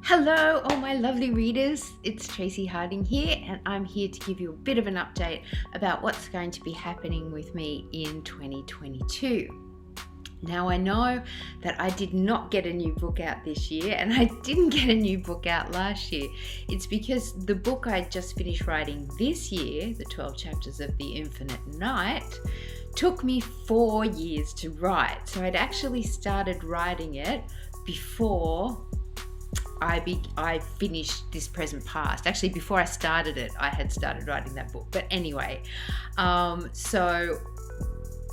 Hello, all my lovely readers. It's Traci Harding here, and I'm here to give you a bit of an update about what's going to be happening with me in 2022. Now, I know that I did not get a new book out this year, and I didn't get a new book out last year. It's because the book I just finished writing this year, the 12 Chapters of the Infinite Night, took me 4 years to write. So I'd actually started writing it before I finished This Present Past. Actually, before I started it, I had started writing that book. But anyway, so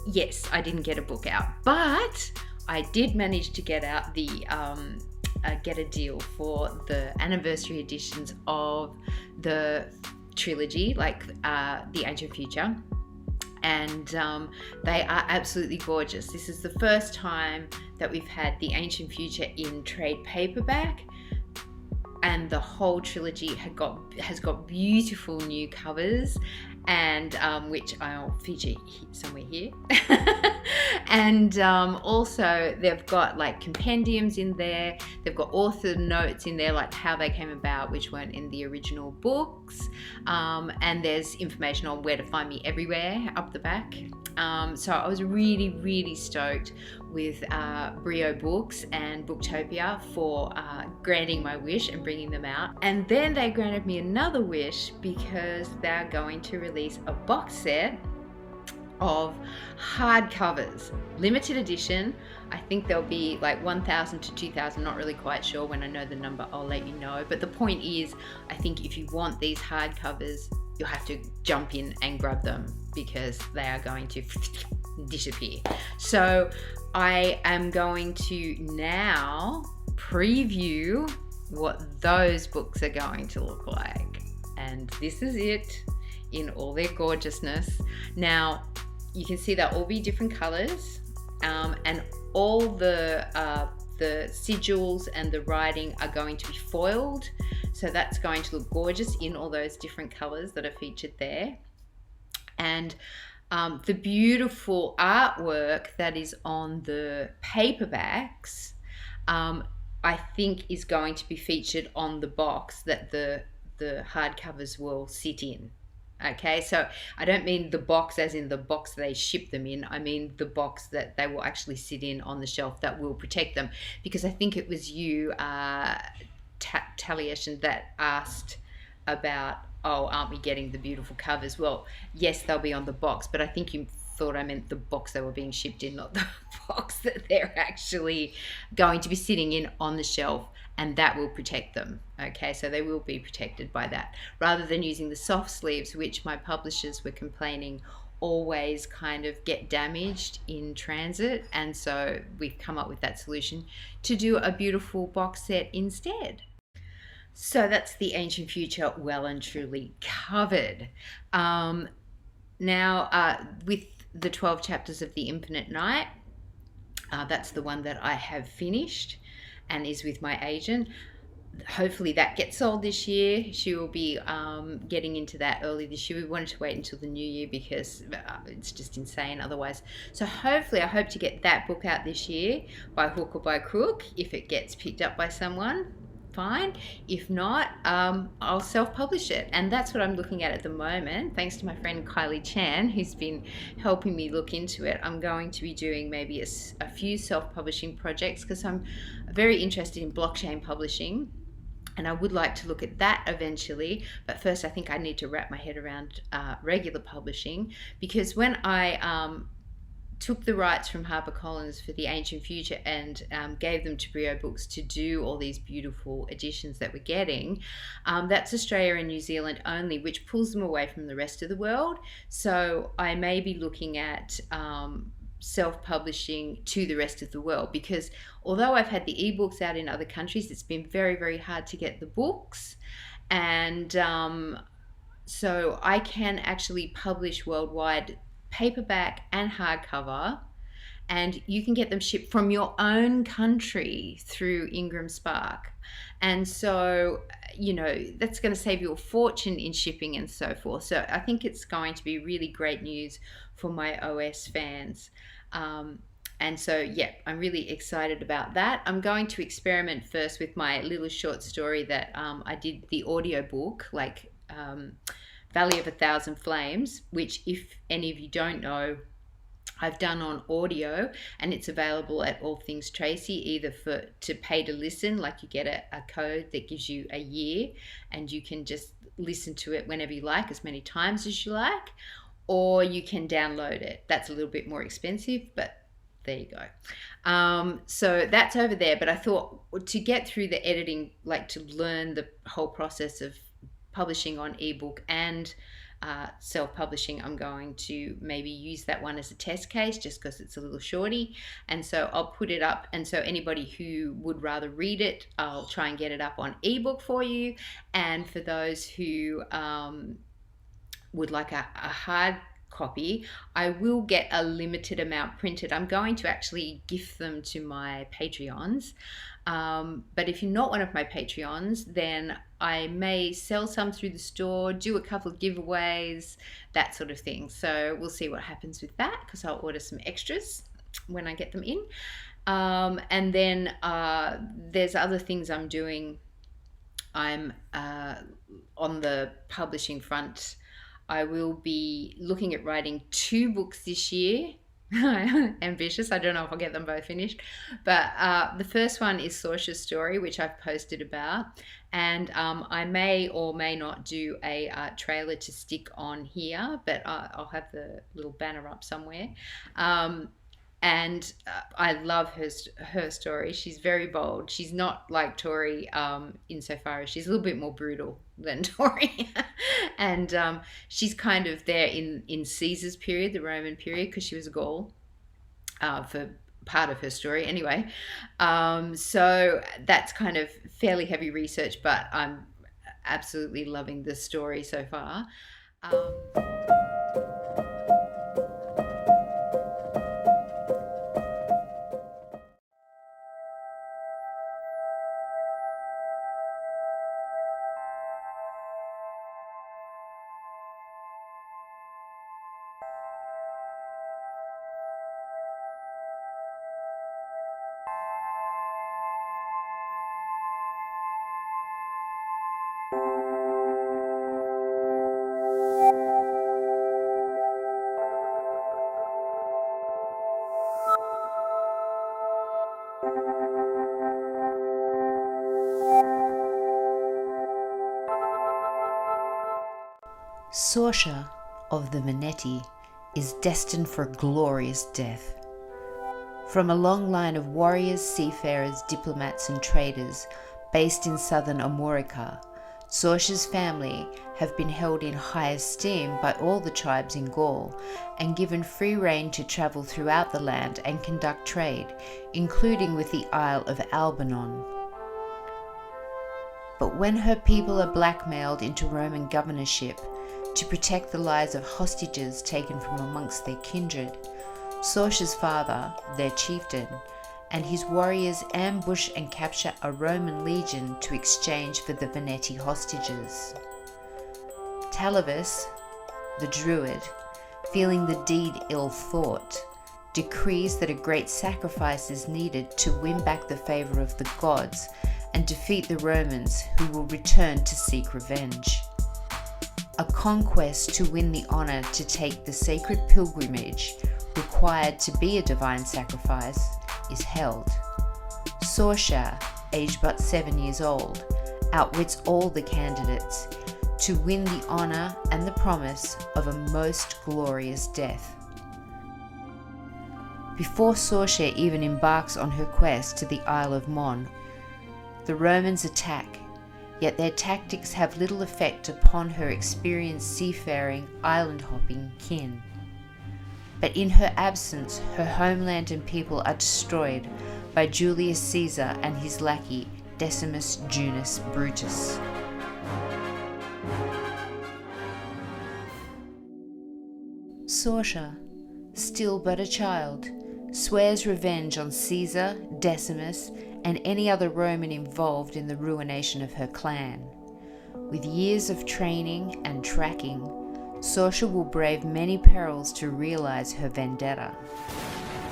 yes, I didn't get a book out, but I did manage to get out get a deal for the anniversary editions of the trilogy, like The Ancient Future. And they are absolutely gorgeous. This is the first time that we've had The Ancient Future in trade paperback, and the whole trilogy has got beautiful new covers, and which I'll feature somewhere here. And also they've got like compendiums in there. They've got author notes in there, like how they came about, which weren't in the original books. And there's information on where to find me everywhere up the back. So I was really stoked with Brio Books and Booktopia for granting my wish and bringing them out. And then they granted me another wish because they're going to release a box set of hardcovers, limited edition. I think there'll be like 1,000 to 2,000, not really quite sure. When I know the number, I'll let you know. But the point is, I think if you want these hardcovers, you'll have to jump in and grab them because they are going to disappear. So I am going to now preview what those books are going to look like. And this is it in all their gorgeousness. Now, you can see they'll all be different colors, and all the sigils and the writing are going to be foiled. So that's going to look gorgeous in all those different colors that are featured there. And the beautiful artwork that is on the paperbacks, I think is going to be featured on the box that the hardcovers will sit in. Okay, so I don't mean the box as in the box they ship them in. I mean the box that they will actually sit in on the shelf that will protect them. Because I think it was you, Taliesh, that asked about, oh, aren't we getting the beautiful covers? Well, yes, they'll be on the box, but I think you thought I meant the box they were being shipped in, not the box that they're actually going to be sitting in on the shelf, and that will protect them. Okay, so they will be protected by that, rather than using the soft sleeves, which my publishers were complaining always kind of get damaged in transit. And so we've come up with that solution to do a beautiful box set instead. So that's The Ancient Future well and truly covered. Now, with the 12 Chapters of the Infinite Night, that's the one that I have finished and is with my agent. Hopefully that gets sold this year. She will be getting into that early this year. We wanted to wait until the new year because it's just insane otherwise. So hopefully I hope to get that book out this year by hook or by crook. If it gets picked up by someone, fine. If not, I'll self-publish it. And that's what I'm looking at the moment. Thanks to my friend Kylie Chan, who's been helping me look into it. I'm going to be doing maybe a few self-publishing projects because I'm very interested in blockchain publishing. And I would like to look at that eventually. But first, I think I need to wrap my head around regular publishing, because when I took the rights from HarperCollins for The Ancient Future and gave them to Brio Books to do all these beautiful editions that we're getting, that's Australia and New Zealand only, which pulls them away from the rest of the world. So I may be looking at self-publishing to the rest of the world, because although I've had the ebooks out in other countries, it's been very hard to get the books. And so I can actually publish worldwide, paperback and hardcover, and you can get them shipped from your own country through Ingram Spark. And so, you know, that's going to save you a fortune in shipping and so forth. So I think it's going to be really great news for my OS fans. And so, yeah, I'm really excited about that. I'm going to experiment first with my little short story that I did the audiobook, like Valley of a Thousand Flames, which, if any of you don't know, I've done on audio, and it's available at All Things Traci, either to pay to listen, like you get a code that gives you a year and you can just listen to it whenever you like, as many times as you like, or you can download it. That's a little bit more expensive, but there you go. So that's over there. But I thought, to get through the editing, like to learn the whole process of publishing on ebook and self-publishing, I'm going to maybe use that one as a test case, just because it's a little shorty. And so I'll put it up, and so anybody who would rather read it, I'll try and get it up on ebook for you. And for those who would like a hard copy, I will get a limited amount printed. I'm going to actually gift them to my Patreons. But if you're not one of my Patreons, then I may sell some through the store, do a couple of giveaways, that sort of thing. So we'll see what happens with that, because I'll order some extras when I get them in. And then there's other things I'm doing. I'm on the publishing front. I will be looking at writing 2 books this year. Ambitious. I don't know if I'll get them both finished, but the first one is Sorcha's story, which I've posted about, and I may or may not do a trailer to stick on here, but I'll have the little banner up somewhere. And I love her story. She's very bold. She's not like Tori insofar as she's a little bit more brutal than Tori. And she's kind of there in Caesar's period, the Roman period, because she was a Gaul for part of her story anyway. So that's kind of fairly heavy research, but I'm absolutely loving the story so far. Sorcha of the Veneti is destined for a glorious death. From a long line of warriors, seafarers, diplomats and traders based in southern Amorica, Sorcha's family have been held in high esteem by all the tribes in Gaul and given free rein to travel throughout the land and conduct trade, including with the Isle of Albanon. But when her people are blackmailed into Roman governorship to protect the lives of hostages taken from amongst their kindred, Sorcha's father, their chieftain, and his warriors ambush and capture a Roman legion to exchange for the Veneti hostages. Talavus, the druid, feeling the deed ill thought, decrees that a great sacrifice is needed to win back the favour of the gods and defeat the Romans, who will return to seek revenge. A conquest to win the honour to take the sacred pilgrimage required to be a divine sacrifice is held. Sorcha, aged but 7 years old, outwits all the candidates to win the honour and the promise of a most glorious death. Before Sorcha even embarks on her quest to the Isle of Mon, the Romans attack, yet their tactics have little effect upon her experienced seafaring, island-hopping kin. But in her absence, her homeland and people are destroyed by Julius Caesar and his lackey Decimus Junius Brutus. Sorcha, still but a child, swears revenge on Caesar, Decimus, and any other Roman involved in the ruination of her clan. With years of training and tracking, Sorcha will brave many perils to realize her vendetta.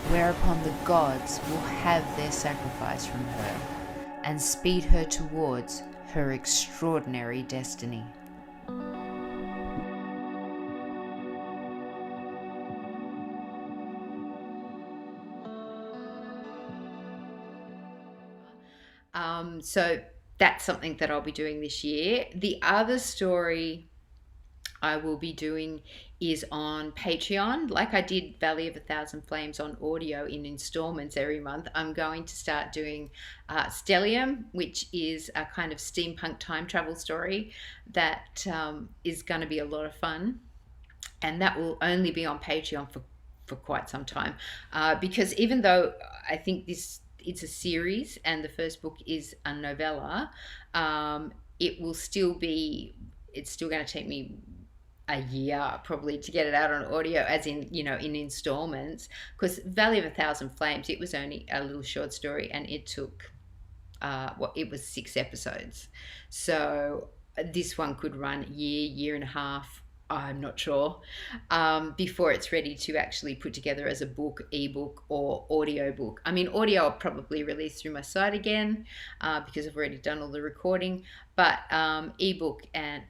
whereupon the gods will have their sacrifice from her, and speed her towards her extraordinary destiny. So that's something that I'll be doing this year. The other story I will be doing is on Patreon. Like I did Valley of a Thousand Flames on audio in installments every month, I'm going to start doing Stellium, which is a kind of steampunk time travel story that is going to be a lot of fun. And that will only be on Patreon for quite some time. Because even though I think it's a series and the first book is a novella, it will still be, it's still going to take me a year probably to get it out on audio, as in, in installments, because Valley of a Thousand Flames, it was only a little short story and it took it was 6 episodes. So this one could run year and a half, I'm not sure, before it's ready to actually put together as a book, ebook, or audio book. I mean, audio I'll probably release through my site again because I've already done all the recording, but ebook and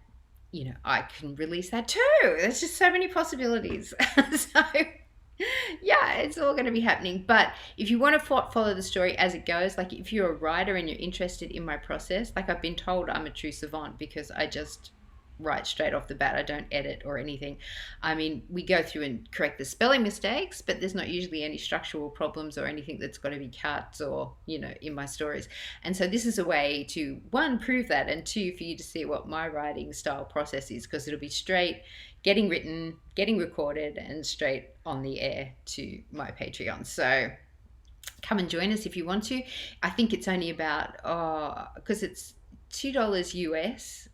I can release that too. There's just so many possibilities. So yeah, it's all going to be happening. But if you want to follow the story as it goes, like if you're a writer and you're interested in my process, like I've been told I'm a true savant because I just write straight off the bat. I don't edit or anything. I mean, we go through and correct the spelling mistakes, but there's not usually any structural problems or anything that's got to be cut or, in my stories. And so this is a way to, one, prove that, and two, for you to see what my writing style process is, because it'll be straight getting written, getting recorded, and straight on the air to my Patreon. So come and join us if you want to. I think it's only about, because it's $2 US.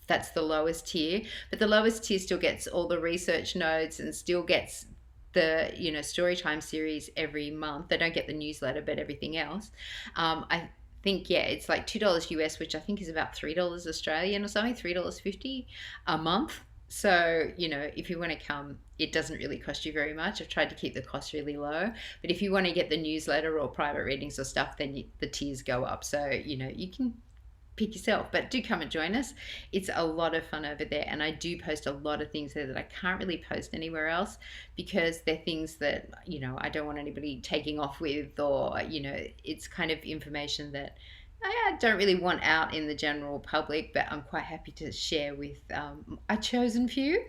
That's the lowest tier, but the lowest tier still gets all the research notes and still gets the Storytime series every month. They don't get the newsletter, but everything else. I think it's like $2 US, which I think is about $3 Australian or something, $3.50 a month. So if you want to come, it doesn't really cost you very much. I've tried to keep the cost really low, but if you want to get the newsletter or private readings or stuff, then the tiers go up. So you can pick yourself, but do come and join us. It's a lot of fun over there, and I do post a lot of things there that I can't really post anywhere else because they're things that I don't want anybody taking off with, or it's kind of information that I don't really want out in the general public, but I'm quite happy to share with a chosen few.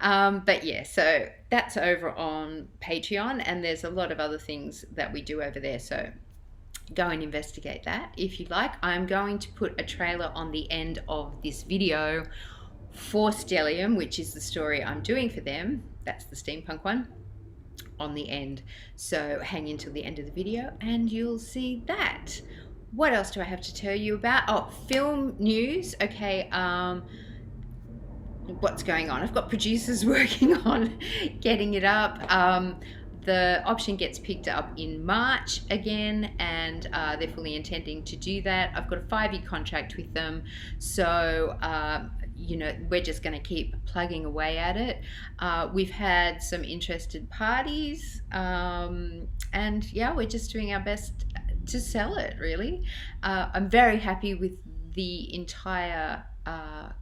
But yeah, so that's over on Patreon, and there's a lot of other things that we do over there, so go and investigate that if you like. I'm going to put a trailer on the end of this video for Stellium, which is the story I'm doing for them. That's the steampunk one, on the end. So hang until the end of the video and you'll see that. What else do I have to tell you about? Film news. Okay, what's going on? I've got producers working on getting it up. The option gets picked up in March again, and they're fully intending to do that. I've got a 5-year contract with them, so we're just going to keep plugging away at it. We've had some interested parties, and yeah, we're just doing our best to sell it, really. I'm very happy with the entire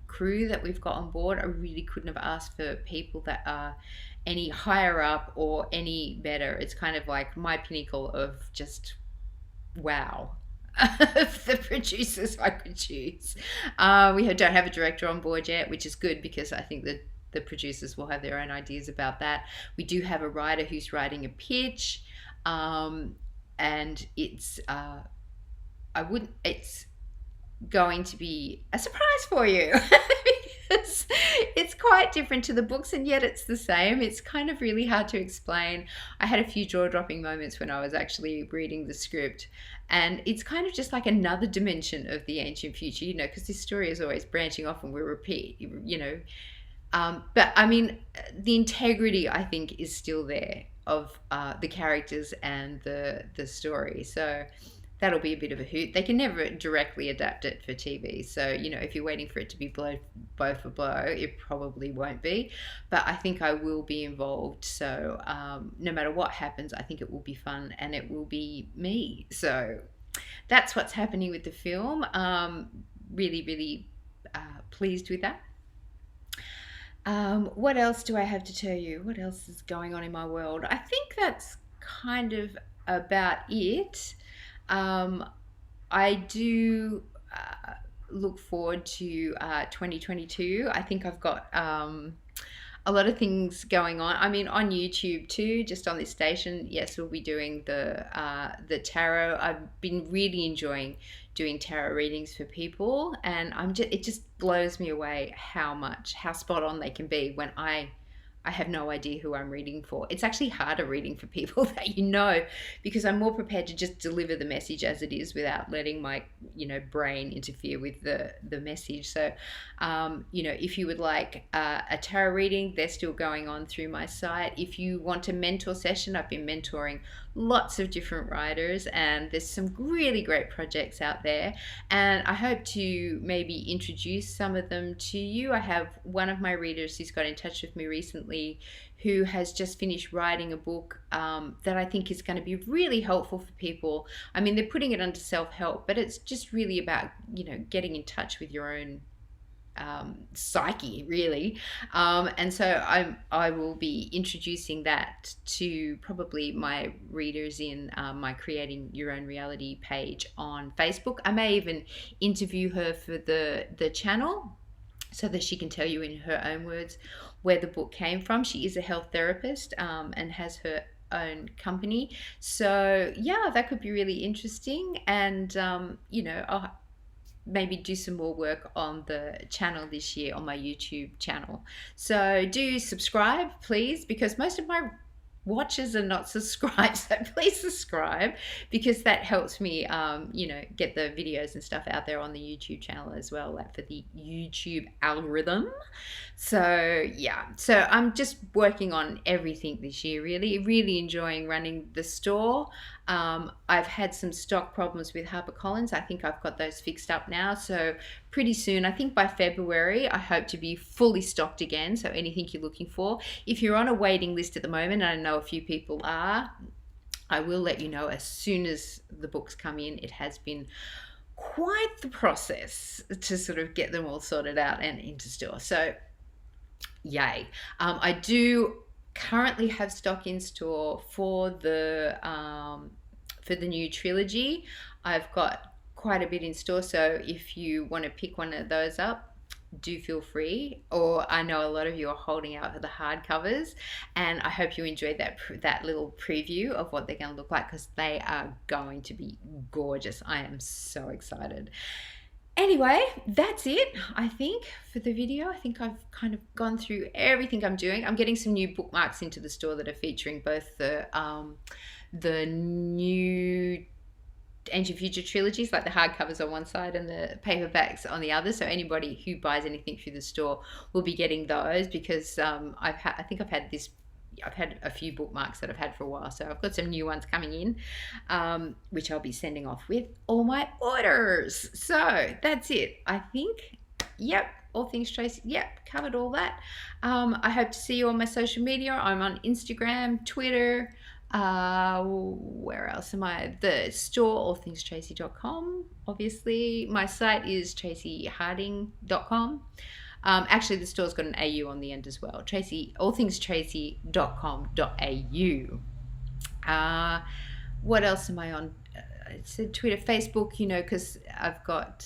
crew that we've got on board. I really couldn't have asked for people that are any higher up or any better. It's kind of like my pinnacle of just wow. Of the producers I could choose. We don't have a director on board yet, which is good because I think that the producers will have their own ideas about that. We do have a writer who's writing a pitch, and it's it's going to be a surprise for you. It's quite different to the books, and yet it's the same. It's kind of really hard to explain. I had a few jaw-dropping moments when I was actually reading the script, and it's kind of just like another dimension of the ancient future, because this story is always branching off and we repeat, but I mean, the integrity, I think, is still there of the characters and the story. So that'll be a bit of a hoot. They can never directly adapt it for TV. So, if you're waiting for it to be blow for blow, it probably won't be. But I think I will be involved. So no matter what happens, I think it will be fun and it will be me. So that's what's happening with the film. Really, really pleased with that. What else do I have to tell you? What else is going on in my world? I think that's kind of about it. I do look forward to 2022. I think I've got a lot of things going on. I mean, on YouTube too, just on this station. Yes, we'll be doing the tarot. I've been really enjoying doing tarot readings for people, and it just blows me away how spot on they can be when I have no idea who I'm reading for. It's actually harder reading for people that because I'm more prepared to just deliver the message as it is without letting my, brain interfere with the message. So, if you would like a tarot reading, they're still going on through my site. If you want a mentor session, I've been mentoring lots of different writers, and there's some really great projects out there, and I hope to maybe introduce some of them to you. I have one of my readers who's got in touch with me recently who has just finished writing a book that I think is going to be really helpful for people. I mean, they're putting it under self-help, but it's just really about, getting in touch with your own psyche, really. And so I will be introducing that to probably my readers in my Creating Your Own Reality page on Facebook. I may even interview her for the channel so that she can tell you in her own words where the book came from. She is a health therapist and has her own company. So yeah, that could be really interesting. And I'll maybe do some more work on the channel this year on my YouTube channel. So do subscribe, please, because most of my watchers are not subscribed. So please subscribe, because that helps me, get the videos and stuff out there on the YouTube channel as well, like for the YouTube algorithm. So yeah, so I'm just working on everything this year, really enjoying running the store. I've had some stock problems with HarperCollins. I think I've got those fixed up now. So pretty soon, I think by February, I hope to be fully stocked again. So anything you're looking for. If you're on a waiting list at the moment, and I know a few people are, I will let you know as soon as the books come in. It has been quite the process to sort of get them all sorted out and into store. So yay. I do currently have stock in store for the new trilogy. I've got quite a bit in store, so if you want to pick one of those up, do feel free. Or I know a lot of you are holding out for the hardcovers, and I hope you enjoyed that little preview of what they're going to look like, because they are going to be gorgeous. I am so excited. Anyway, that's it, I think, for the video. I think I've kind of gone through everything I'm doing. I'm getting some new bookmarks into the store that are featuring both the new Ancient Future trilogies, like the hardcovers on one side and the paperbacks on the other. So anybody who buys anything through the store will be getting those, because I think I've had a few bookmarks that I've had for a while, so I've got some new ones coming in, which I'll be sending off with all my orders. So that's it, I think. Yep, all things Traci. Yep, covered all that. I hope to see you on my social media. I'm on Instagram, Twitter. Where else am I? The store, allthingstraci.com. Obviously, my site is traciharding.com. Actually, the store's got an AU on the end as well. allthingstraci.com.au. What else am I on? It's Twitter, Facebook, because I've got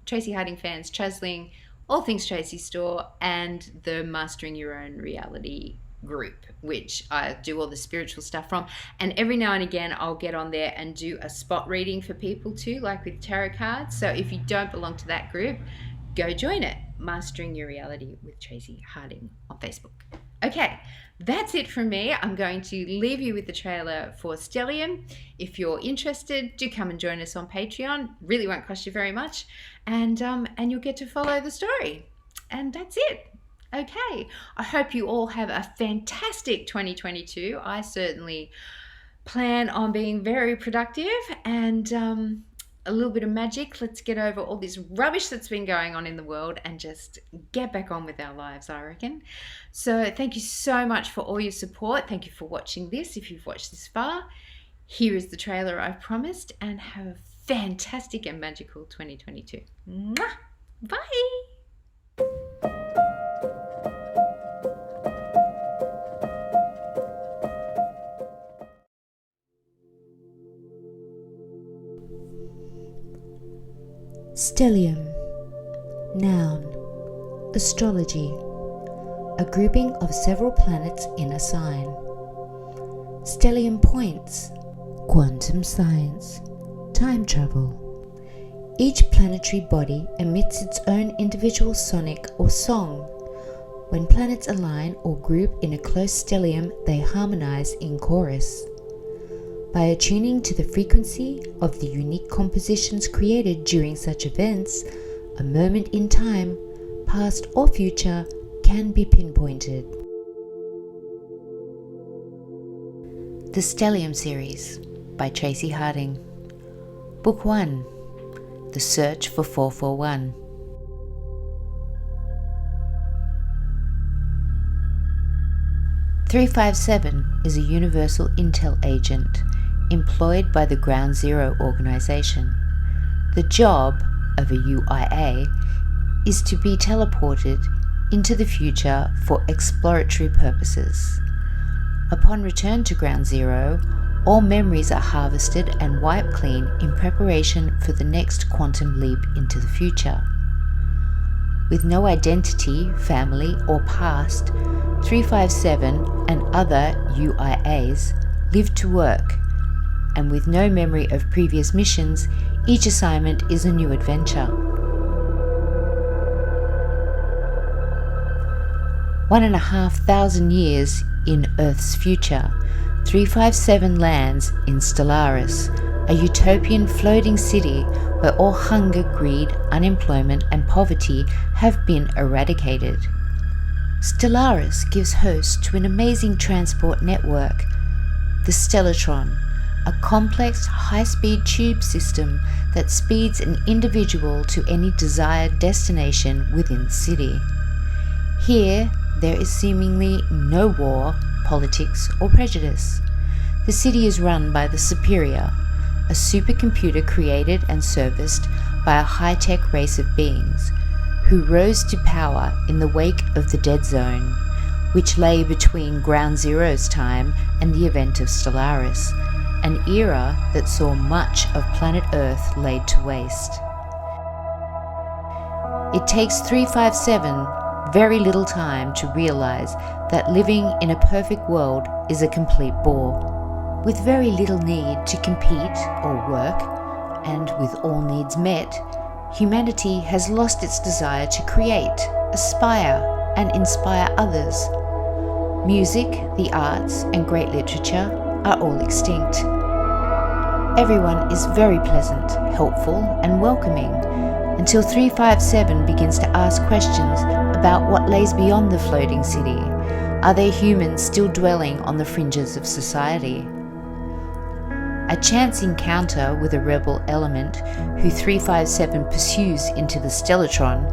Traci Harding Fans, Trazzling, All Things Traci store, and the Mastering Your Own Reality group, which I do all the spiritual stuff from. And every now and again, I'll get on there and do a spot reading for people too, like with tarot cards. So if you don't belong to that group, go join it. Mastering Your Reality with Traci Harding on Facebook. Okay, that's it from me. I'm going to leave you with the trailer for Stellium. If you're interested, do come and join us on Patreon. Really won't cost you very much, and you'll get to follow the story. And that's it. Okay, I hope you all have a fantastic 2022. I certainly plan on being very productive and a little bit of magic. Let's get over all this rubbish that's been going on in the world and just get back on with our lives, I reckon. So thank you so much for all your support. Thank you for watching this. If you've watched this far, here is the trailer I've promised, and have a fantastic and magical 2022. Mwah! Bye! Stellium. Noun. Astrology. A grouping of several planets in a sign. Stellium points. Quantum science. Time travel. Each planetary body emits its own individual sonic or song. When planets align or group in a close stellium, they harmonize in chorus. By attuning to the frequency of the unique compositions created during such events, a moment in time, past or future, can be pinpointed. The Stellium series by Traci Harding. Book 1. The Search for 441. "357 is a universal intel agent employed by the Ground Zero organization. The job of a UIA is to be teleported into the future for exploratory purposes. Upon return to Ground Zero, all memories are harvested and wiped clean in preparation for the next quantum leap into the future. With no identity, family, or past, 357 and other UIAs live to work, and with no memory of previous missions, each assignment is a new adventure. 1,500 years in Earth's future, 357 lands in Stellaris, a utopian floating city where all hunger, greed, unemployment, and poverty have been eradicated. Stellaris gives host to an amazing transport network, the Stellatron, a complex high-speed tube system that speeds an individual to any desired destination within the city. Here, there is seemingly no war, politics, or prejudice. The city is run by the Superior, a supercomputer created and serviced by a high-tech race of beings who rose to power in the wake of the Dead Zone, which lay between Ground Zero's time and the event of Stellaris, an era that saw much of planet Earth laid to waste. It takes 357 very little time to realize that living in a perfect world is a complete bore. With very little need to compete or work, and with all needs met, humanity has lost its desire to create, aspire, and inspire others. Music, the arts, and great literature are all extinct. Everyone is very pleasant, helpful, and welcoming, until 357 begins to ask questions about what lays beyond the floating city. Are there humans still dwelling on the fringes of society? A chance encounter with a rebel element who 357 pursues into the Stellatron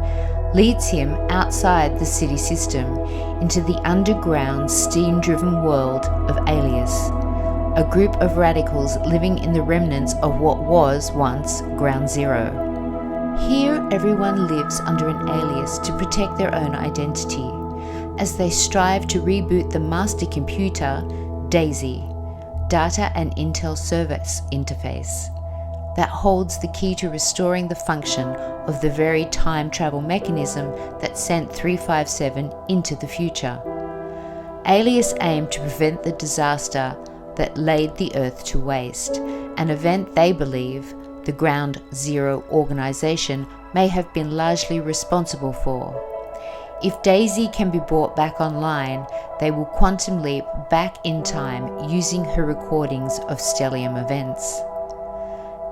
leads him outside the city system into the underground steam-driven world of Alias, a group of radicals living in the remnants of what was once Ground Zero. Here, everyone lives under an alias to protect their own identity, as they strive to reboot the master computer, DAISY, Data and Intel Service Interface, that holds the key to restoring the function of the very time travel mechanism that sent 357 into the future. Alias aimed to prevent the disaster that laid the Earth to waste, an event they believe the Ground Zero organization may have been largely responsible for. If Daisy can be brought back online, they will quantum leap back in time using her recordings of Stellium events.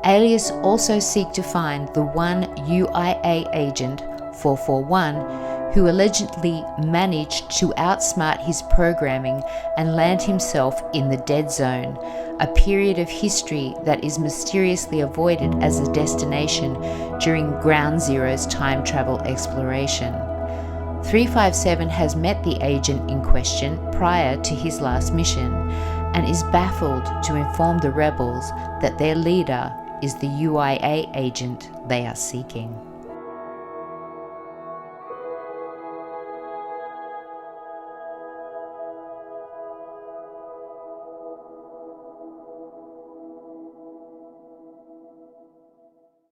Alias also seek to find the one UIA agent, 441, who allegedly managed to outsmart his programming and land himself in the dead zone, a period of history that is mysteriously avoided as a destination during Ground Zero's time travel exploration. 357 has met the agent in question prior to his last mission and is baffled to inform the rebels that their leader is the UIA agent they are seeking.